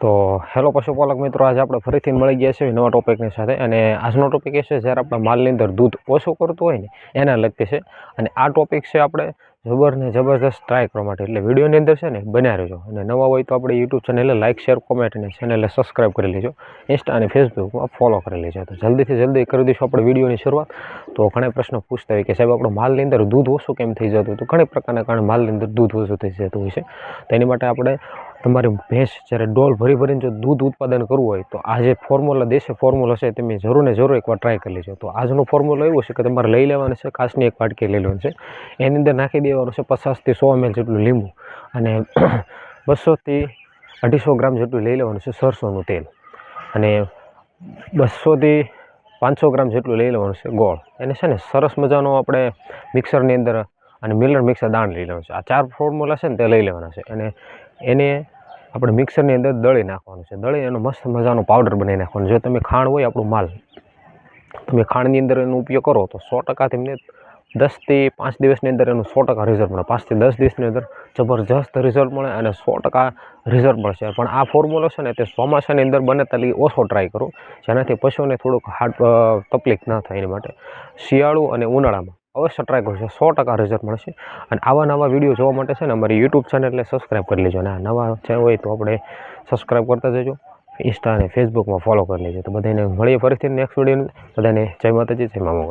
તો હેલો પશુપાલક મિત્રો, આજે આપણે ફરીથી મળી ગયા છીએ નવા ટોપિકની સાથે. અને આજનો ટોપિક એ છે જ્યારે આપણા માલની અંદર દૂધ ઓછું કરતું હોય ને એના લગતી છે. અને આ ટોપિક છે આપણે જબરદસ્ત ટ્રાય કરવા માટે, એટલે વિડીયોની અંદર છે ને બન્યા રહેજો. અને નવા હોય તો આપણે યુટ્યુબ ચેનલે લાઇક શેર કોમેન્ટ અને ચેનલને સબસ્ક્રાઈબ કરી લેજો. ઇન્સ્ટા અને ફેસબુકમાં ફોલો કરી લેજો. તો જલ્દીથી જલ્દી કરી દઈશું આપણે વિડીયોની શરૂઆત. તો ઘણા પ્રશ્નો પૂછતા હોય કે સાહેબ આપણો માલની અંદર દૂધ ઓછું કેમ થઈ જતું? તો ઘણી પ્રકારના કારણે માલની અંદર દૂધ ઓછું થઈ જતું હોય છે. તો એની માટે આપણે તમારી ભેંસ જ્યારે ડોલ ભરીને જો દૂધ ઉત્પાદન કરવું હોય તો આ જે ફોર્મ્યુલા દેશી ફોર્મ્યુલા છે તમે જરૂર એકવાર ટ્રાય કરી લેજો. તો આજનો ફોર્મ્યુલો એવું છે કે તમારે લઈ લેવાનું છે, કાચની એક વાટકી લઈ લેવાનું છે, એની અંદર નાખી દેવાનું છે 50 થી 100 ml જેટલું લીંબુ, અને 200 થી 250 ગ્રામ જેટલું લઈ લેવાનું છે સરસોનું તેલ, અને 200 થી 500 ગ્રામ જેટલું લઈ લેવાનું છે ગોળ. એને છે ને સરસ મજાનો આપણે મિક્સરની અંદર અને મિલર મિક્સર દાણ લઈ લેવાનું છે. આ 4 ફોર્મ્યુલા છે ને તે લઈ લેવાના છે, અને એને આપણે મિક્સરની અંદર દળી નાખવાનું છે. દળી એનો મસ્ત મજાનો પાવડર બનાવી નાખવાનો. જો તમે ખાંડ હોય આપણું માલ, તમે ખાંડની અંદર એનો ઉપયોગ કરો તો 100% તમને 10 થી 5 દિવસની અંદર એનું 100% રિઝલ્ટ મળે. 5 થી 10 દિવસની અંદર જબરજસ્ત રિઝલ્ટ મળે અને 100% રિઝલ્ટ મળશે. પણ આ ફોર્મ્યુલો છે ને તે ચોમાસાની અંદર બને તાલી ઓછો ટ્રાય કરો, જેનાથી પશુઓને થોડુંક તકલીફ ના થાય. એની માટે શિયાળુ અને ઉનાળામાં અવશ્ય ટ્રાય કરજો, 100% રિઝલ્ટ મળશે. અને આવા નવા વિડીયો જોવા માટે છે ને અમારી યુટ્યુબ ચેનલને સબસ્ક્રાઈબ કરી લેજો. અને આ નવા હોય તો આપણે સબસ્ક્રાઈબ કરતા જજો, ઇન્સ્ટા અને ફેસબુકમાં ફોલો કરી લેજો. તો બધાને મળીએ ફરીથી નેક્સ્ટ વિડીયો. બધાને જય માતાજી, જય મા મોગલ.